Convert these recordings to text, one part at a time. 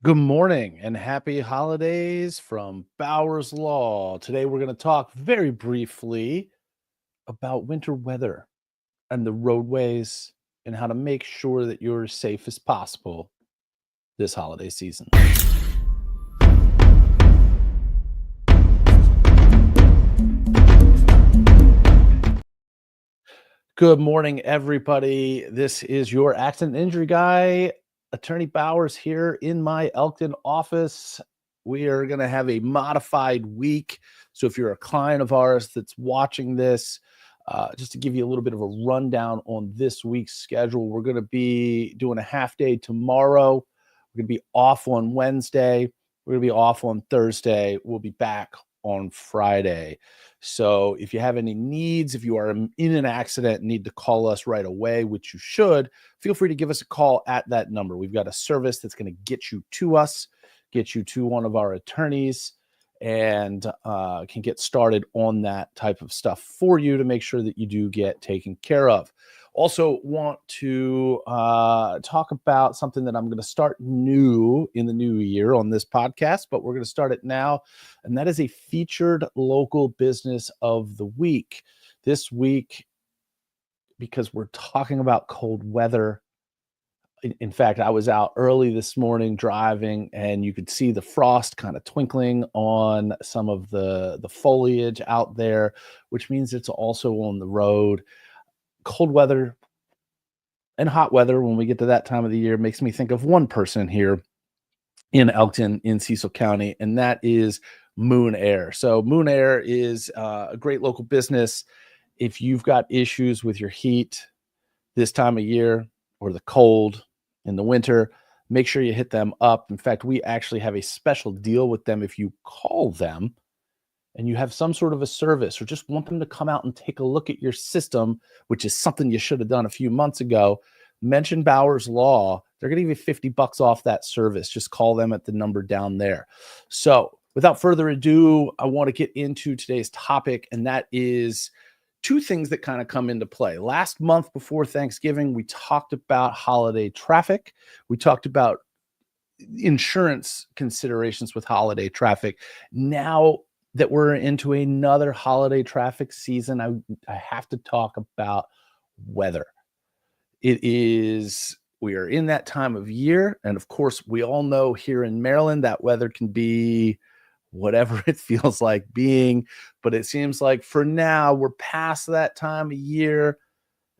Good morning and happy holidays from Bowers Law. Today, we're going to talk very briefly about winter weather and the roadways and how to make sure that you're as safe as possible this holiday season. Good morning, everybody. This is your accident injury guy, Attorney Bowers, here in my Elkton office. We are going to have a modified week. So if you're a client of ours that's watching this, just to give you a little bit of a rundown on this week's schedule, we're going to be doing a half day tomorrow. We're going to be off on Wednesday. We're going to be off on Thursday. We'll be back on Friday. So if you have any needs, if you are in an accident and need to call us right away, which you should, feel free to give us a call at that number. We've got a service that's going to get you to us, get you to one of our attorneys, and can get started on that type of stuff for you to make sure that you do get taken care of. Also want to talk about something that I'm going to start new in the new year on this podcast, but we're going to start it now, and that is a featured local business of the week. This week, because we're talking about cold weather. In fact, I was out early this morning driving, and you could see the frost kind of twinkling on some of the foliage out there, which means it's also on the road. Cold weather and hot weather, when we get to that time of the year, makes me think of one person here in Elkton in Cecil County, and that is Moon Air. So Moon Air is a great local business. If you've got issues with your heat this time of year or the cold in the winter, make sure you hit them up. In fact, we actually have a special deal with them. If you call them and you have some sort of a service or just want them to come out and take a look at your system, which is something you should have done a few months ago, mention Bowers Law. They're going to give you $50 off that service. Just call them at the number down there. So without further ado, I want to get into today's topic, and that is two things that kind of come into play. Last month before Thanksgiving, we talked about holiday traffic. We talked about insurance considerations with holiday traffic. Now that we're into another holiday traffic season, I have to talk about weather. We are in that time of year. And of course, we all know here in Maryland that weather can be whatever it feels like being. But it seems like for now, we're past that time of year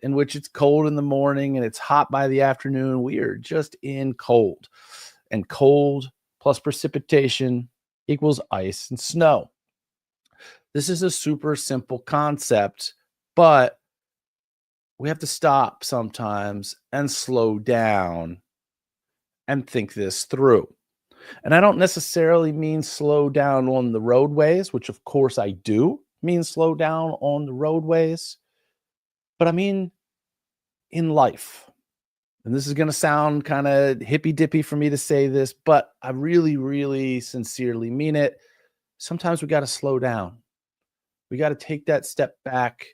in which it's cold in the morning and it's hot by the afternoon. We are just in cold. And cold plus precipitation equals ice and snow. This is a super simple concept, but we have to stop sometimes and slow down and think this through. And I don't necessarily mean slow down on the roadways, which of course I do mean slow down on the roadways, but I mean in life. And this is going to sound kind of hippy dippy for me to say this, but I really, really sincerely mean it. Sometimes we got to slow down. We got to take that step back,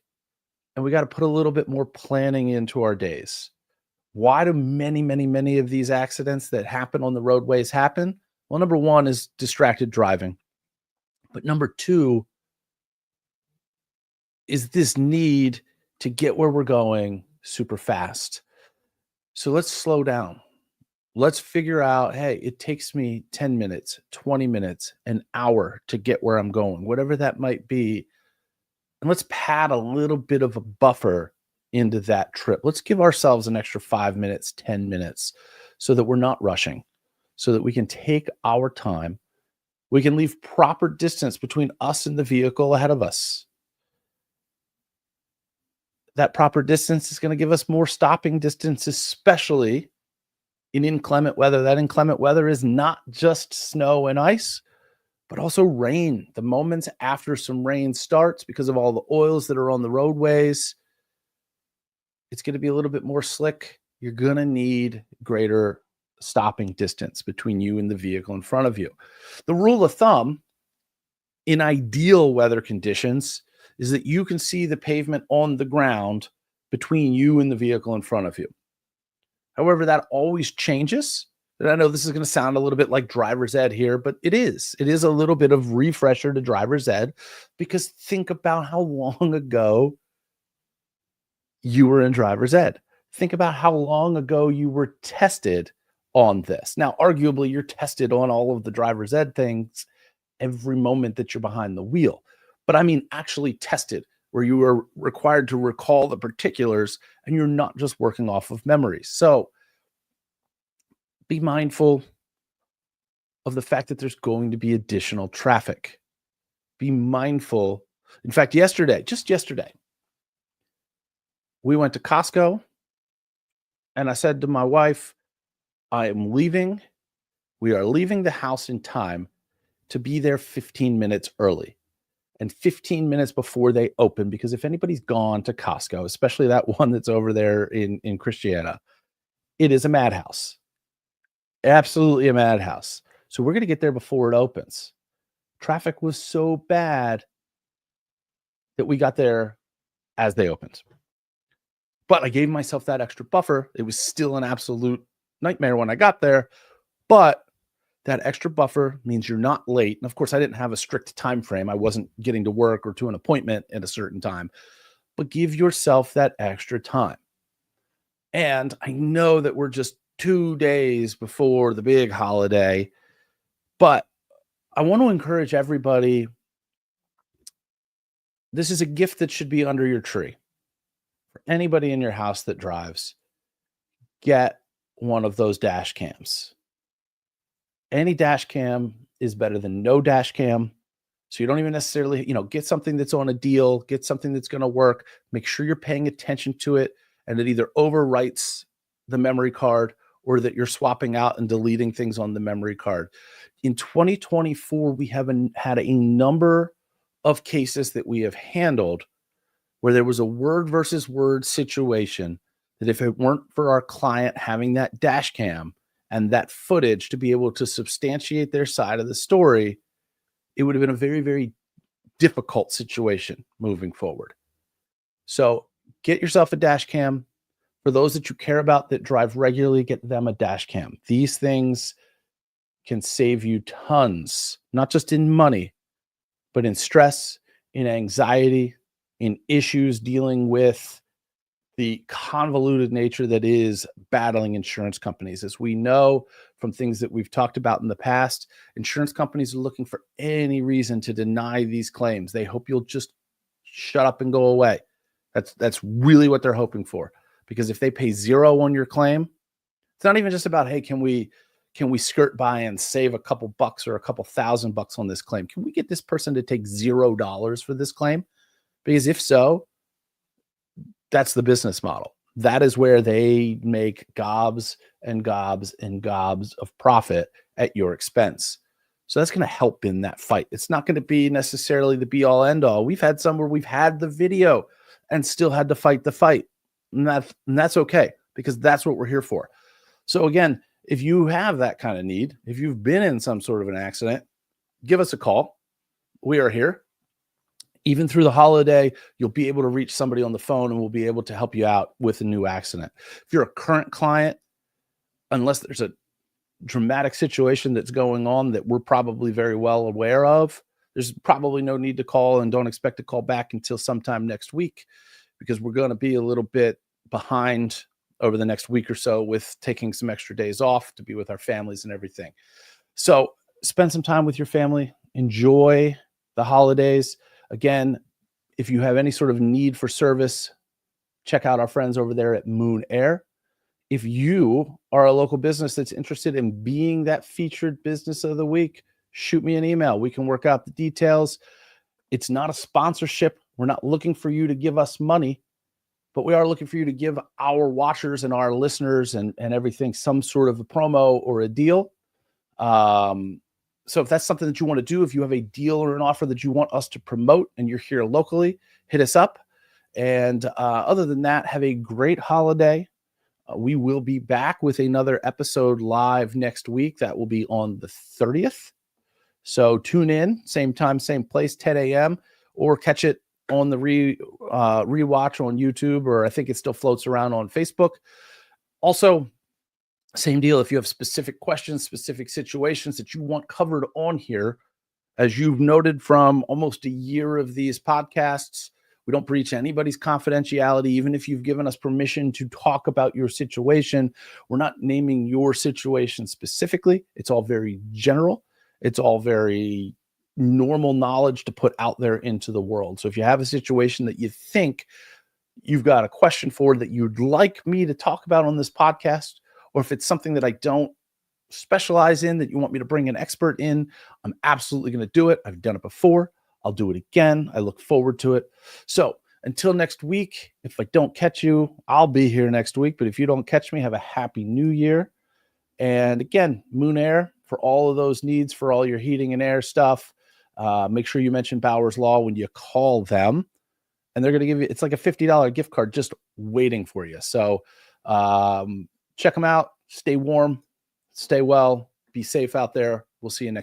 and we got to put a little bit more planning into our days. Why do many of these accidents that happen on the roadways happen? Well, number one is distracted driving. But number two is this need to get where we're going super fast. So let's slow down. Let's figure out, hey, it takes me 10 minutes, 20 minutes, an hour to get where I'm going, whatever that might be. And let's pad a little bit of a buffer into that trip. Let's give ourselves an extra 5 minutes, 10 minutes, so that we're not rushing, so that we can take our time. We can leave proper distance between us and the vehicle ahead of us. That proper distance is going to give us more stopping distance, especially in inclement weather. That inclement weather is not just snow and ice, but also rain. The moments after some rain starts, because of all the oils that are on the roadways, it's going to be a little bit more slick. You're going to need greater stopping distance between you and the vehicle in front of you. The rule of thumb in ideal weather conditions is that you can see the pavement on the ground between you and the vehicle in front of you. However, that always changes. And I know this is going to sound a little bit like driver's ed here, but it is. It is a little bit of refresher to driver's ed, because think about how long ago you were in driver's ed. Think about how long ago you were tested on this. Now, arguably, you're tested on all of the driver's ed things every moment that you're behind the wheel. But I mean, actually tested, where you are required to recall the particulars and you're not just working off of memories. So be mindful of the fact that there's going to be additional traffic. Be mindful. In fact, just yesterday, we went to Costco and I said to my wife, I am leaving. We are leaving the house in time to be there 15 minutes early and 15 minutes before they open. Because if anybody's gone to Costco, especially that one that's over there in Christiana, it is a madhouse. Absolutely a madhouse. So we're going to get there before it opens. Traffic was so bad that we got there as they opened. But I gave myself that extra buffer. It was still an absolute nightmare when I got there, but that extra buffer means you're not late. And of course, I didn't have a strict time frame. I wasn't getting to work or to an appointment at a certain time, but give yourself that extra time. And I know that we're just 2 days before the big holiday, but I want to encourage everybody. This is a gift that should be under your tree. For anybody in your house that drives, get one of those dash cams. Any dash cam is better than no dash cam. So you don't even necessarily, get something that's on a deal, get something that's going to work. Make sure you're paying attention to it and it either overwrites the memory card or that you're swapping out and deleting things on the memory card. In 2024, we have had a number of cases that we have handled where there was a word versus word situation that if it weren't for our client having that dash cam and that footage to be able to substantiate their side of the story, it would have been a very, very difficult situation moving forward. So get yourself a dash cam. For those that you care about that drive regularly, get them a dash cam. These things can save you tons, not just in money, but in stress, in anxiety, in issues dealing with the convoluted nature that is battling insurance companies. As we know from things that we've talked about in the past, insurance companies are looking for any reason to deny these claims. They hope you'll just shut up and go away. That's really what they're hoping for. Because if they pay zero on your claim, it's not even just about, hey, can we skirt by and save a couple bucks or a couple $1,000 on this claim? Can we get this person to take $0 for this claim? Because if so, that's the business model. That is where they make gobs and gobs and gobs of profit at your expense. So that's going to help in that fight. It's not going to be necessarily the be all end all. We've had some where we've had the video and still had to fight the fight. And that's okay, because that's what we're here for. So again, if you have that kind of need, if you've been in some sort of an accident, give us a call. We are here. Even through the holiday, you'll be able to reach somebody on the phone and we'll be able to help you out with a new accident. If you're a current client, unless there's a dramatic situation that's going on that we're probably very well aware of, there's probably no need to call, and don't expect to call back until sometime next week, because we're going to be a little bit behind over the next week or so with taking some extra days off to be with our families and everything. So spend some time with your family. Enjoy the holidays. Again, if you have any sort of need for service, check out our friends over there at Moon Air. If you are a local business that's interested in being that featured business of the week, shoot me an email. We can work out the details. It's not a sponsorship. We're not looking for you to give us money, but we are looking for you to give our watchers and our listeners and everything some sort of a promo or a deal. So if that's something that you want to do, if you have a deal or an offer that you want us to promote and you're here locally, hit us up. And other than that, have a great holiday. We will be back with another episode live next week. That will be on the 30th. So tune in, same time, same place, 10 a.m. or catch it on the rewatch on YouTube, or I think it still floats around on Facebook. Also, Same deal. If you have specific questions, specific situations that you want covered on here, as you've noted from almost a year of these podcasts, we don't breach anybody's confidentiality. Even if you've given us permission to talk about your situation, we're not naming your situation specifically. It's all very general. It's all very normal knowledge to put out there into the world. So if you have a situation that you think you've got a question for that you'd like me to talk about on this podcast, or if it's something that I don't specialize in that you want me to bring an expert in, I'm absolutely going to do it. I've done it before. I'll do it again. I look forward to it. So until next week, if I don't catch you, I'll be here next week. But if you don't catch me, have a happy new year. And again, Moon Air for all of those needs, for all your heating and air stuff. Make sure you mention Bowers Law when you call them. And they're going to give you, it's like a $50 gift card just waiting for you. So check them out. Stay warm. Stay well. Be safe out there. We'll see you next